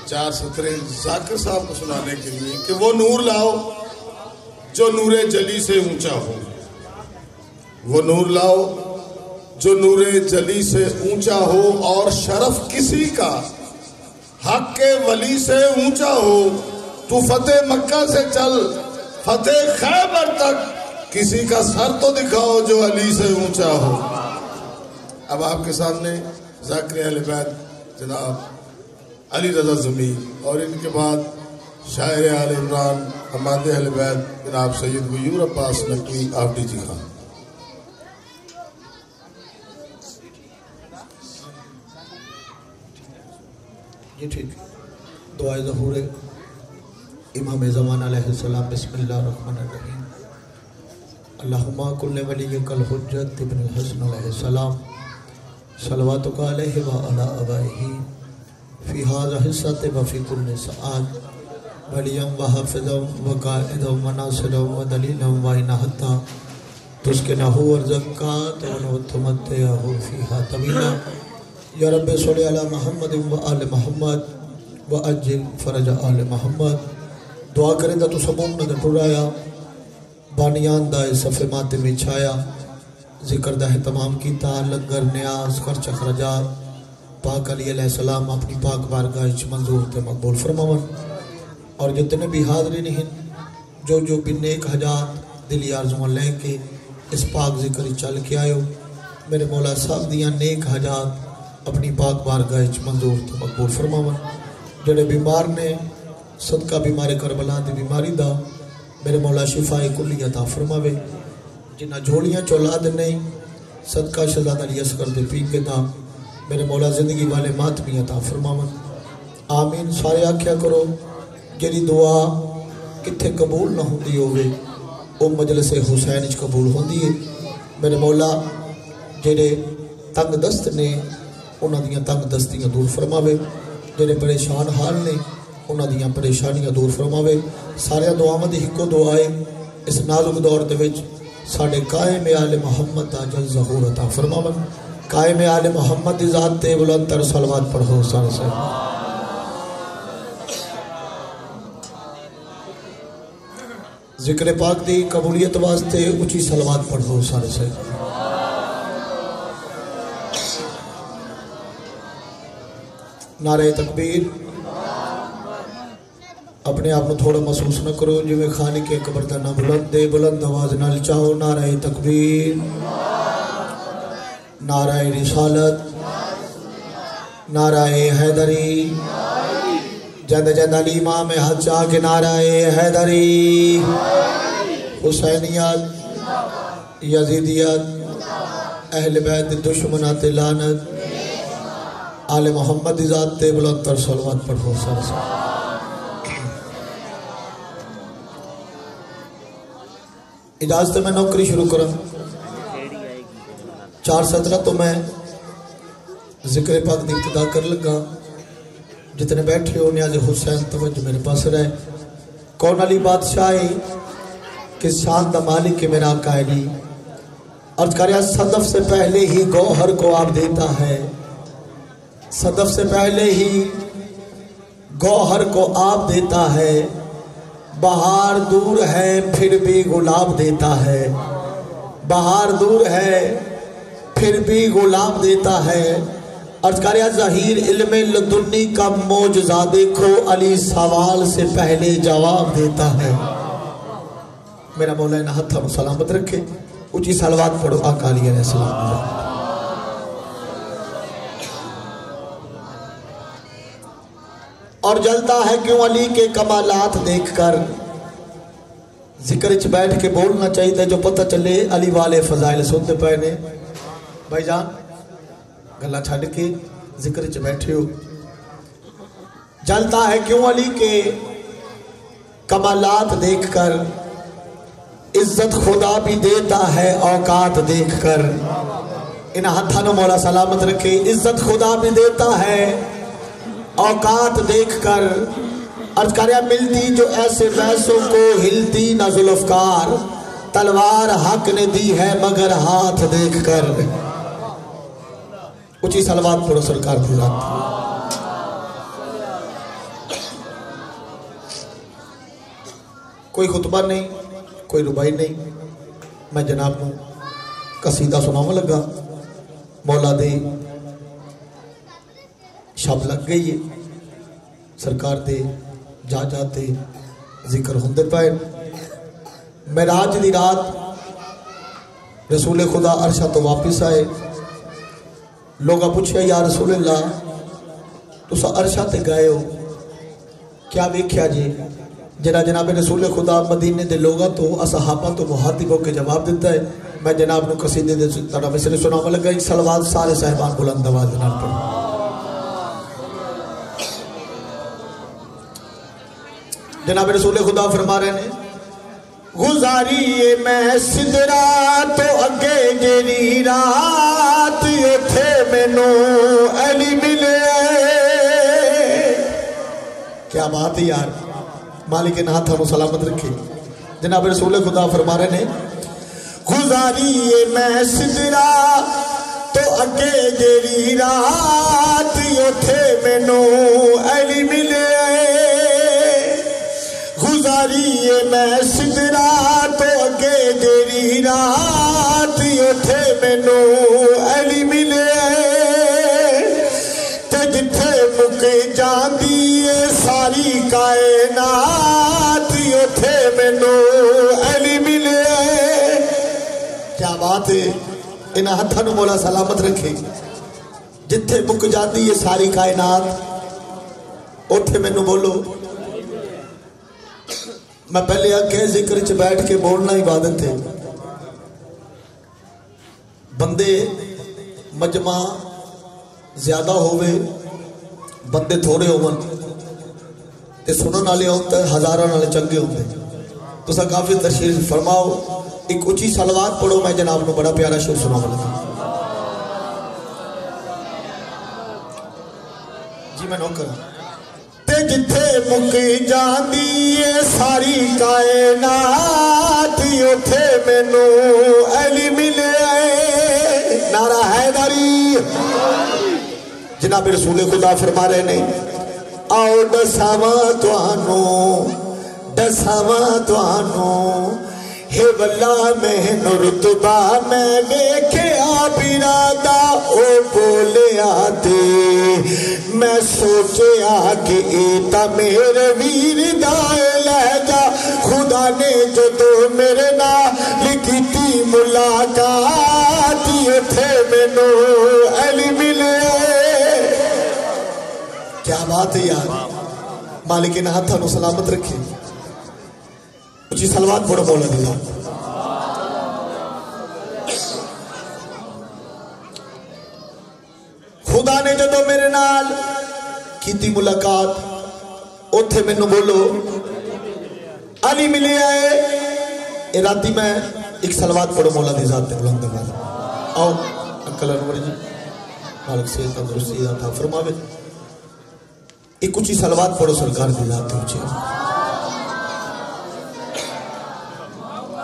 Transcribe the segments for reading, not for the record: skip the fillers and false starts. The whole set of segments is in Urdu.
4 سطریں ذاکر صاحب کو سنانے کے لیے کہ وہ نور لاؤ جو نور جلی سے اونچا ہو، وہ نور لاؤ جو نور جلی سے اونچا ہو، اور شرف کسی کا حق کے ولی سے اونچا ہو۔ تو فتح مکہ سے چل فتح خیبر تک کسی کا سر تو دکھاؤ جو علی سے اونچا ہو۔ اب آپ کے سامنے ذاکر اہل بیت جناب علی رضا زمیں، اور ان کے بعد شاعر آل عمران حماد اہل بیت جناب سید غیور عباس نقوی آفڈی جی خان۔ جی ٹھیک، دعائے ظہور امام زمان علیہ السلام۔ بسم اللہ الرحمن الرحیم۔ اللہم کل ولیک الحجت ابن الحسن علیہ السلام صلواتک علیہ وعلی آبائہ فی ھذا حصۃ وفی کل سعاد ولیم وحافظا وقائدا وناصرا ودلیلا وعناتا تسکنہ ورزقات وتمتعہ فیہا طویلا۔ یا رب صلی علی محمد و آل محمد و اجل فرج آل محمد۔ دعا کریں دا تو سموم نہ ٹرایا، بانیان دا صفِ ماتم میں چھایا، ذکر دا تمام کیتا، لنگر نیاز خرچ اخراجات پاک علی علیہ السلام اپنی پاک بارگاہ وچ منظور تے مقبول فرماون۔ اور جتنے بھی حاضرین ہیں جو بھی نیک حاجات دلی آرزویں لے کے اس پاک ذکر چل کے آئے ہو، میرے مولا صاحب دیاں نیک حاجات اپنی پاک بارگاہ وچ منظور تے مقبول فرماون۔ جڑے بیمار نے صدقہ بیمار کربلا دی بیماری دا میرے مولا شفاء کلی عطا فرماوے۔ جنہ جھولیاں چولاد نہیں صدقہ شہزادہ علی اصغر دے پی کے دا میرے مولا زندگی والے ماتمی عطا فرماون۔ آمین سارے آکھیا کرو۔ جڑی دعا کتھے قبول نہ ہوندی ہوئے او مجلس حسین وچ قبول ہوندی ہے۔ میرے مولا جڑے تنگ دست نے انہاں دیاں تنگ دستیاں دور فرماوے، جڑے پریشان حال نے انہاں دیاں پریشانیاں دور فرماوے۔ سارے دعاواں دی ہکو دعا ہے اس نازک دور دے وچ ساڈے قائم آل محمد دا جل ظہور عطا فرماون۔ قائم آل محمد دی ذات تے بلند تر صلوات پڑھو سارے سے۔ ذکر پاک دی قبولیت واسطے اونچی صلوات پڑھو سارے سے۔ نعرہ تکبیر۔ اپنے آپ میں تھوڑا محسوس نہ کرو جو میں خالق اکبر دا نہ بلند دے، بلند آواز نال چاہو نعرہ تکبیر، نعرہ رسالت، نعرہ حیدری، جند جند علی امام ہاتھ چاہ کے نعرہ حیدری، حسینیت، یزیدیت، اہل بیت دشمنات لعنت، آل محمد ذات تے بلند تر صلوات پڑھو سر سے۔ اجازت میں نوکری شروع کروں۔ 4 سطرہ تو میں ذکر پاک دی ابتدا کر لگا۔ جتنے بیٹھے ہو نیاز حسین توجہ میرے پاس رہے۔ کون علی بادشاہی کس شان دا مالک ہے میرا آقا علی۔ عرض کریا صدف سے پہلے ہی گوہر کو آپ دیتا ہے، صدف سے پہلے ہی گوہر کو آپ دیتا ہے، بہار دور ہے پھر بھی گلاب دیتا ہے، بہار دور ہے پھر بھی گلاب دیتا ہے۔ عرض کریا ظہیر علم لدنی کا معجزہ دیکھو، علی سوال سے پہلے جواب دیتا ہے۔ میرا مولانا ہاتھ سلامت رکھے، اونچی صلوات پڑھو آقا علی علیہ السلام۔ اور جلتا ہے کیوں علی کے کمالات دیکھ کر، ذکر چ بیٹھ کے بولنا چاہیے جو پتہ چلے علی والے فضائل سنتے پہنے۔ بھائی جان گلہ چھڑ کے ذکر چ بیٹھے ہو۔ جلتا ہے کیوں علی کے کمالات دیکھ کر، عزت خدا بھی دیتا ہے اوقات دیکھ کر۔ ان ہتھانوں مولا سلامت رکھے۔ عزت خدا بھی دیتا ہے اوقات دیکھ کر۔ عرض کریا ملتی جو ایسے ویسوں کو ہلتی نہ ذوالفقار، تلوار حق نے دی ہے مگر ہاتھ دیکھ کر۔ اونچی صلوات پڑھو سرکار کی ذات۔ کوئی خطبہ نہیں، کوئی ربائی نہیں، میں جناب کو قصیدہ سناؤں لگا. مولا دے شب لگ گئی ہے، سرکار دے جا جاتے ذکر ہوندے پائے. معراج دی رات رسول خدا عرشہ تو واپس آئے. لوگا پوچھا یا رسول اللہ تسا عرشہ تے گئے ہو کیا ویکھیا جی؟ جناب رسول خدا مدینے دے لوگا تو اصحابہ تو مخاطب ہو کے جواب دیتا ہے. میں جناب نو قصیدے دے طرح مثل سناؤں لگا. ایک صلوات سارے صاحبان بلند آواز نال پڑھو. جناب رسول خدا فرما رہے ہیں گزاری میں سدرا تو اگے جیری رات اتھے مینو علی ملے. کیا بات ہے یار، مالک نے ہاتھوں کو سلامت رکھے. جناب رسول خدا فرما رہے ہیں گزاری میں سدرا تو اگے جیری رات اتھے مینو علی ملے. گزاری میں سدرا تو اگے جیری رات اتھے مینو علی ملے. تے جتھے مک جاندی ہے ساری کائنات اتھے مینو علی ملے. کیا بات ہے، ان ہاتھوں مولا سلامت رکھے. جتھے مک جاندی ہے ساری کائنات اتھے مینو بولو. میں پہلے آکھے ذکر چ بیٹھ کے بولنا عبادت ہے. بندے مجمع زیادہ ہوئے بندے تھوڑے ہون تے سنن والے ہوتے ہزاراں والے چنگے ہوتے. تسا کافی تشریف فرماؤ. ایک اونچی صلوات پڑھو. میں جناب نو بڑا پیارا شعر سناؤں لگا. جی میں نوکر ہوں. تے جتھے مک جاندی ہے ساری کائنات اتھے مینو علی ملے. نعرہ حیدری. جناب رسول خدا فرما رہے نے آؤ دساواں توانو ہے واللہ میں رتبہ میں ویکھیا برادا او بولے آتے میں سوچیا کہ ایتا میرے ویر دائے لہجا خدا نے جدو میرے نال کیتی ملاقات اتھے مینو علی ملے. کیا بات ہے یار، مالک نے ہاتھوں کو سلامت رکھے. اچھی صلوات پڑھو مولا دی. خدا نے جدو میرے نال کیتی ملاقات اتھے مینو بولو علی ملے آئے. اے راتی میں ایک صلوات پڑھو مولا دی ذات بلند آواز. آؤ انکل انور جی مالک سے تندرستی عطا فرماوے. ایک اونچی صلوات پڑھو سرکار دی ذات اونچی.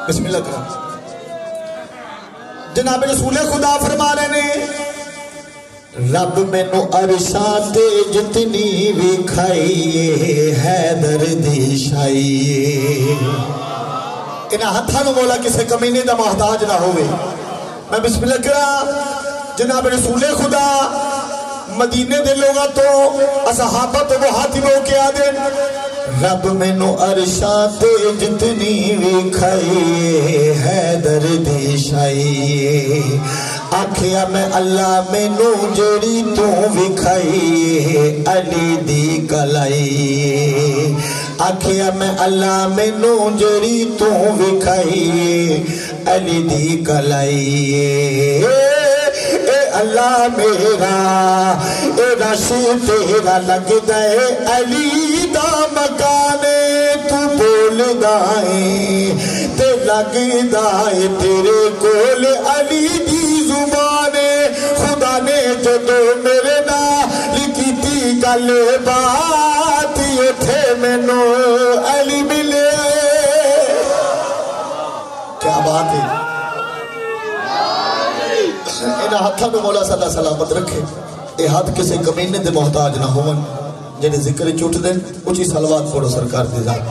بسم اللہ کرام. جناب رسول خدا فرما رہے نے رب مینو عرشاں تے جتنی بھی کھائیے حیدر دی شائیے. انہاں ہتھاں نو مولا کسے کمینے دا محتاج نہ ہوئے. میں بسم اللہ کرام. جناب رسول خدا مدینے دے لوگا تو اصحابہ تو مخاطب ہو کے آدھے رب مینو عرشاں تے جتنی بھی کھائیے حیدر دی شائیے. آکھیا میں اللہ مینو جڑی تو وکھائیے علی دی کلائی. آکھیا میں اللہ مینو جڑی تو وکھائیے علی دی کلائی. اے اللہ میرا اے رشی تیرا لگ دے علی دا مکانے تو بول دائیں تے لگ دائیں تیرے کول علی دی زبانے. خدا نے جدو میرے نال کیتی گل بات اتھے مینو علی ملے. کیا بات ہے. انہاں ہاتھاں نو مولا صلی اللہ سلامت رکھے. اے ہاتھ کسے کمینے دے محتاج نہ ہون. جنہیں ذکر چوٹ دیں اچھی صلوات پڑھو سرکار دی ذات.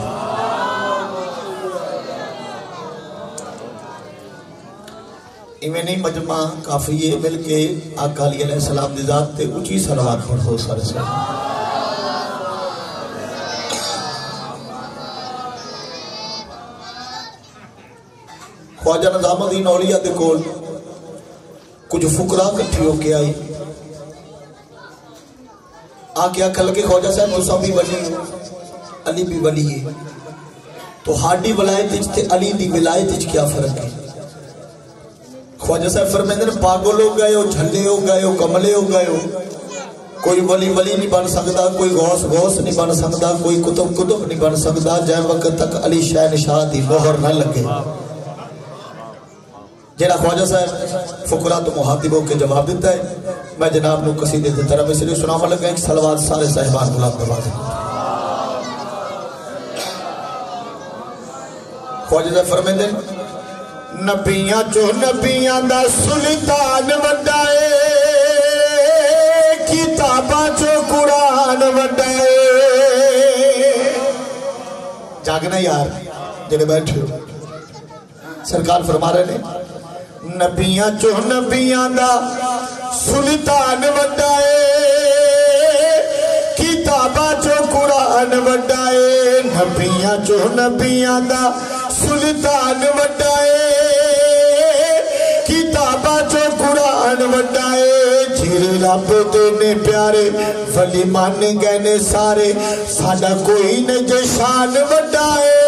ایویں نہیں مجمع کافی ہے مل کے آقا علیہ السلام دی ذات تے اونچی صلوات پڑھو سارے سے خواجہ نظام الدین اولیاء دے کول کچھ فقراء کٹھی ہو کے آئی آکے آکھا لگے خواجہ صاحب تساں بھی ولی ہو علی بھی ولی ہے تو ہاڈی ولایت وچ تے علی دی ولایت وچ کیا فرق ہے خواجہ صاحب فرمائندے نے پاگل ہو گئے ہو جھلے ہو گئے ہو کملے ہو گئے ہو کوئی ولی ولی نہیں بن سکتا کوئی غوث غوث نہیں بن سکتا کوئی کتب کتب نہیں بن سکتا جائے وقت تک علی شہنشاہ دی مہر نہ لگے جیڑا خواجہ صاحب فقراء تو محاطب ہو کے جواب دیتا ہے میں جناب نو قصیدے دی طرف اس لیے سناما لگا ایک صلوات سارے صاحبان بلاد نواز خواجہ صاحب فرمائندے نبیاں چو نبیاں دا سلطان وڈائے کتاباں چو قرآن وڈائے جاگنا یار جنہیں بیٹھے ہو سرکار فرما رہے نے نبیاں چو نبیاں دا سلطان وڈائے کتاباں چو قرآن وڈائے نبیاں چو نبیاں دا سلطان وڈائے کتاباں چو قرآن وڈائے جھیرے رب دینے پیارے ولی مانے گئے نے سارے ساڑا کوئی نے جشان وڈائے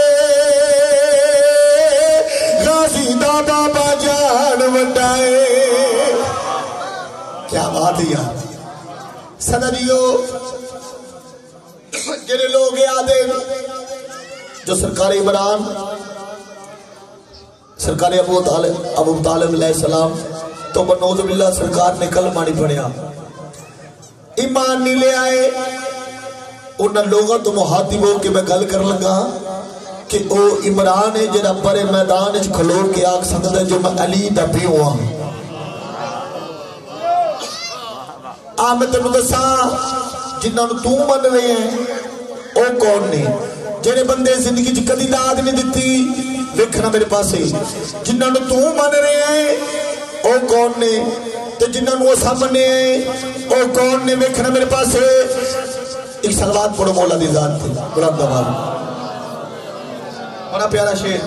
غازی دا بابا جان وڈائے کیا بات ہے یار سندریو جنہیں لوگ یادیں جو سرکار عمران سرکار ابو طالب علیہ السلام تو بنعوذ باللہ سرکار نے کلمہ نہیں پڑھیا ایمان نہیں لے آئے انہاں لوگوں تو محاطب ہو کے میں گل کر لگا کہ او عمران ہے جنہاں پرے میدان اچھ کھلو کے آگ سکتا ہے جو میں علی دا بھی ہوا آمد مدسا جنہاں تو من رہے ہیں او کون نے جنہیں بندے زندگی چھ کدی داد نہیں دیتی ویکھنا میرے پاس ہے جنہاں تو من رہے ہیں او کون نے تے جنہاں وہ سامنے او کون نے ویکھنا میرے پاس ہے ایک صلوات پڑھو مولا دی ذات تھی بلند آواز بڑا پیارا شعر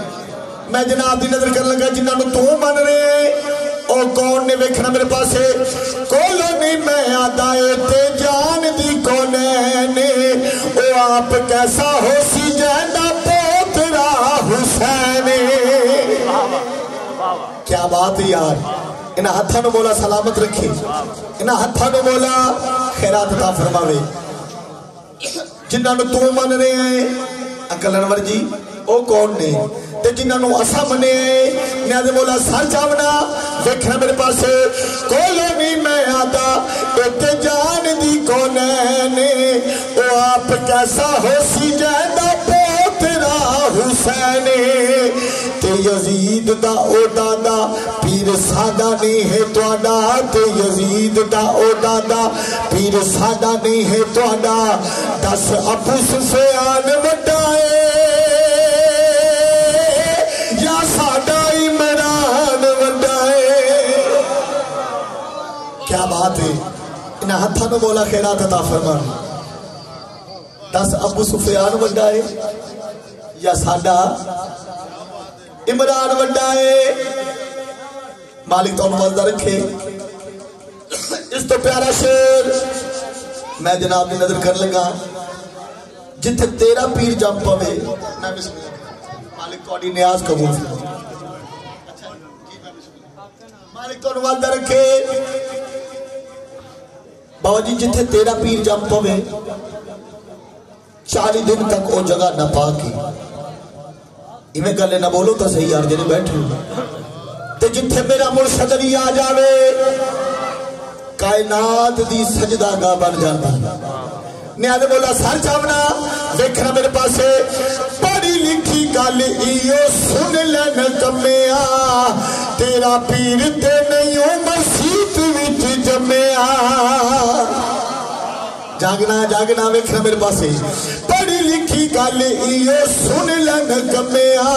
میں جناب دی نظر کر لگا جنہاں تو من رہے ہیں او کون نے ویکھنا میرے پاس ہے کولونی میں آدائے تے جان دی کونینے او آپ کیسا ہو سی جیندہ پوترا حسین کیا بات ہے یار انہاں ہتھاں نو مولا سلامت رکھے انہاں ہتھاں نو مولا خیرات عطا فرماوے جنہاں نو تو من رہے ہیں انکل انور جی او کون نے تے جنہاں نو اسا منے نیاز مولا سر چاونا ویکھنا میرے پاس کولونی میں آتا تے جان دی کونے او آپ کیسا ہو سی جیندہ پوترا حسین تے یزید دا او دادا پیر سادہ نہیں ہے توڑا تے یزید دا او دادا پیر سادہ نہیں ہے توڑا 10 ابو سفیان وڈائے یا سادہ عمران وڈائے کیا بات ہے انہاں ہتھاں نو مولا خیرات عطا فرما 10 ابو سفیان وڈائے یا سادہ عمران وڈائے مالک تو نوازدہ رکھے اس تو پیارا شیر میں جناب نے نظر کر لگا جتھے تیرا پیر جم پوے میں بسم اللہ مالک تو نیاز قبول مالک تو نوازدہ رکھے بابا جی جتھے تیرا پیر جم پوے 40 دن تک وہ جگہ نہ پاکی میں گلے نہ بولو تو صحیح یار جنہیں بیٹھے تے جتھے میرا مرشد علی آ جاوے کائنات دی سجدہ گاہ بن جاتا نیاز مولا سر چاونا دیکھنا میرے پاسے پڑھی لکھی گل ایو سن لین کمیا تیرا پیر تے نہیں مسیت وچ جمیا جاگنا جاگنا ویکھنا میرے پاسے پڑھی لکھی گل ایو سن لین کمیا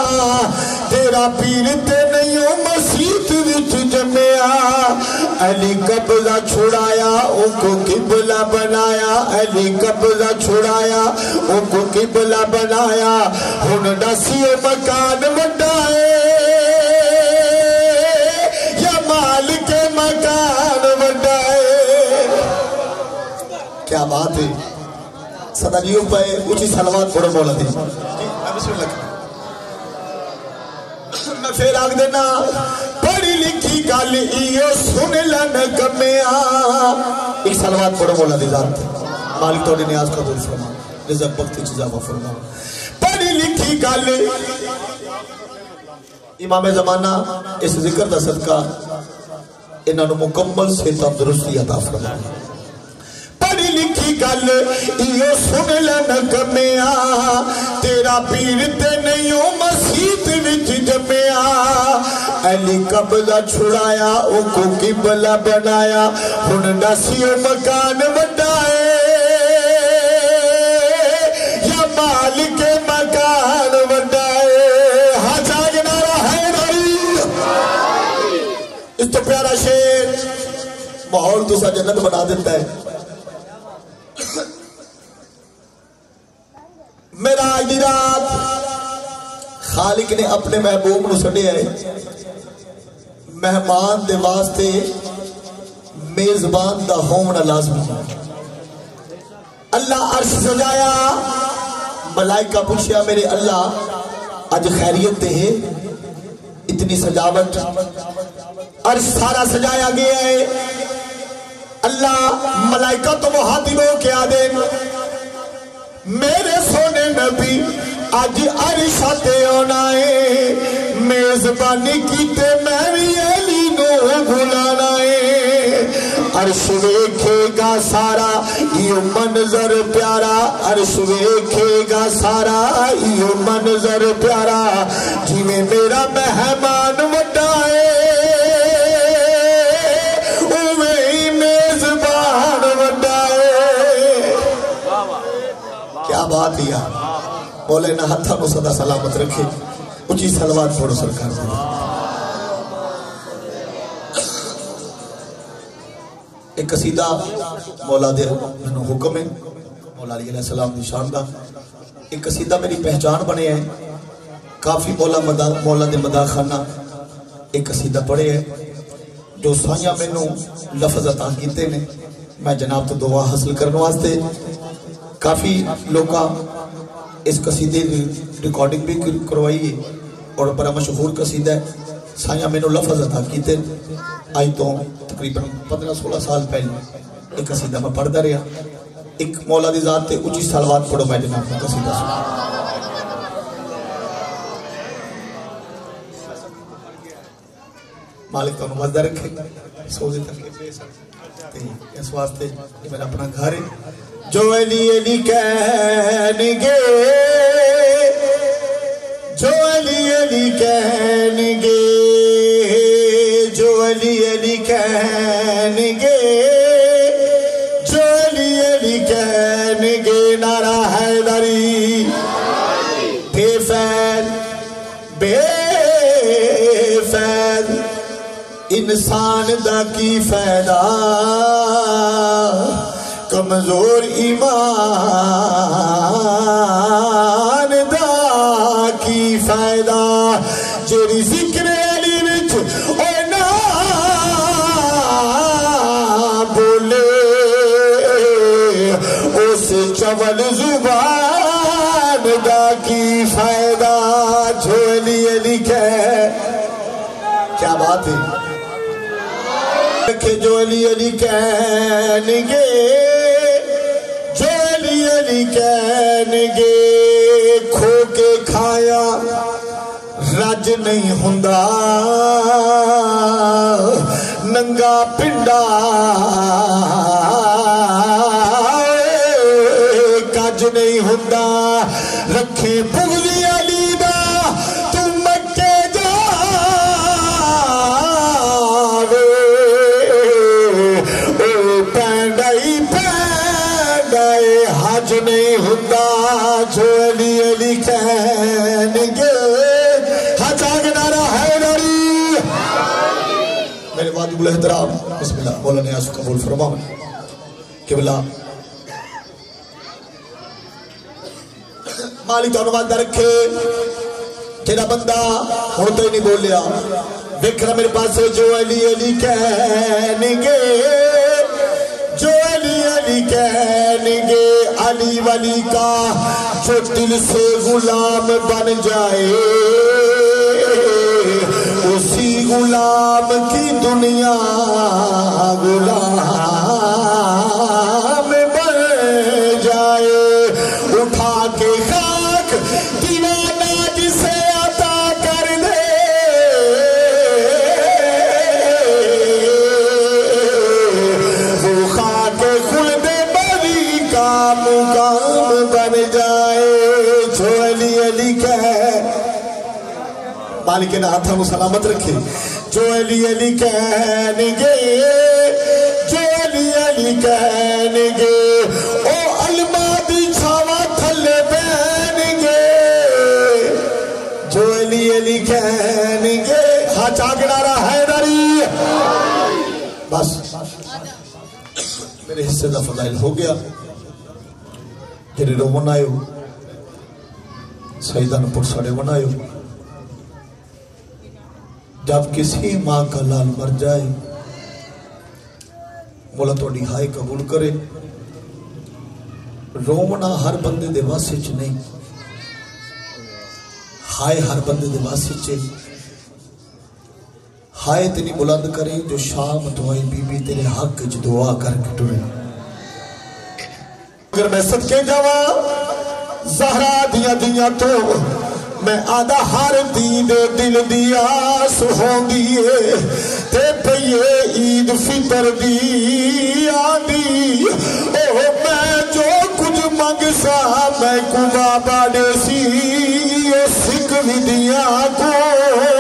تیرا پیر تے نہیں ہو مسیت وچ جمیا علی قبضہ چھڑایا ان کو قبلہ بنایا علی قبضہ چھڑایا ان کو قبلہ بنایا ہن دسی مکان وڈائے یا مال کے مکان وڈائے کیا بات ہے صدا جیوں پہ اچھی سلوات پڑھو مولا دی بسم اللہ میں پھر آگ دینا پڑھی لکھی گل ایو سن لن کمیا ایک سلوات پڑھو مولا دی ذات مالک توڑی نیاز قبول فرما رزق بختی چیزابہ فرما پڑھی لکھی گل امام زمانہ اس ذکر دا صدقہ انہوں مکمل سے تندرستی عطا فرما پڑھی لکھی گل ایو سن لن کمیا تیرا پیر تے نہیں ہو مسیت وچ جمیا علی قبضہ چھڑایا او کو قبلہ بنایا ہن دسیو مکان وڈائے یا مال کے مکان وڈائے ہاں جاگ نعرہ حیدری اس تو پیارا شیر ماحول تو سا جنت بنا دیتا ہے میرا آج رات خالق نے اپنے محبوب نو سڑے آئے مہمان دے واسطے میزبان دا ہونا لازمی اللہ عرش سجایا ملائکہ پوچھیا میرے اللہ آج خیریت دے ہے اتنی سجاوٹ عرش سارا سجایا گیا ہے اللہ ملائکہ تو محاطبوں کے آدم میرے سونے نبی آج عرشہ تے ہونا ہے میزبانی کیتے میں بھی علی نو بھولانا ہے عرش ویکھے گا سارا یہ منظر پیارا عرش ویکھے گا سارا یہ منظر پیارا جی میں میرا مہمان وڈا ہے کیا بات ہے بولے نہ ہتھا کو صدا سلامت رکھے اچھی سلوات پڑھو سرکار سے ایک قصیدہ مولا دے منو حکم ہے مولا علیہ السلام دی شان دا ایک قصیدہ میری پہچان بنے ہے کافی مولا دے مداح خانہ ایک قصیدہ پڑھے ہے جو سائیاں منو لفظ عطا کیتے نے میں جناب تو دعا حاصل کرنے واسطے کافی لوگاں اس قصیدے ریکارڈنگ بھی کروائی ہے اور بڑا مشہور قصیدہ ہے سائیاں میں نے لفظ عطا کیتے آئی تو تقریباً 15-16 سال پہلے ایک قصیدہ میں پڑھتا رہا ایک مولا دی ذات تے اچھی سلوات پڑھو میں جناب کو قصیدہ سنا مالک تو مزدہ رکھے سوزے تک اس واسطے یہ میرا اپنا گھر ہے جو علی علی کہنگے جو علی علی کہنگے جو علی علی کہنگے جو علی علی کہنگے نعرہ حیدری بے فیض انسان دا کی فائدہ کمزور ایمان دا کی فائدہ جیری ذکر علی وچ اے نا بولے اس چول زبان دا کی فائدہ جو علی علی کہے کیا بات ہے کہ جو علی علی کہنگے جو علی علی کہنگے کھو کے کھایا رج نہیں ہوندا ننگا پنڈا کج نہیں ہوندا رکھے بغضی علی دا تم مکے جاوے پینڈائی حج نہیں ہوندا جو علی علی کہنگے حج آگے واجب الاحترام بسم اللہ مولا نیاز قبول فرماؤں قبلہ مالی تو انوان رکھے تیرا بندہ ہوتا ہی نہیں بولیا دیکھنا میرے پاس جو علی علی کہنگے جو علی علی کہنگے علی ولی کا جو دل سے غلام بن جائے اسی غلام کی دنیا غلام بن جائے اٹھا کے خاک دیوانہ جسے عطا کر دے وہ خاک خلد بری کا مقام بن جائے جو علی علی کہے مالک نے ہاتھوں کو سلامت رکھے جو علی علی کہنگے جو علی علی کہنگے او المادی چھاوا تھلے بہنگے جو علی علی کہنگے ہاں چاگنا رہا ہے داری بس میرے حصے دا فضائل ہو گیا تیرے رو منائیو سیدان پر سڑے منائیو جب کسی ماں کا لال مر جائے مولا توڑی ہائے قبول کرے رومنا ہر بندے دے واسے چ نہیں ہائے ہر بندے دے واسے چ ہائے تینی بلند کرے جو شام دعائی بی بی تیرے حق جو دعا کر کے ٹرے اگر میں صدقے جاوا زہرا دیا دیا تو میں آدھا ہر دین دل دیا سہونگی تے پہیے عید فطر دی آدھی او میں جو کچھ مانگ سا میں کو بابا دے سی سکھ بھی دیا کو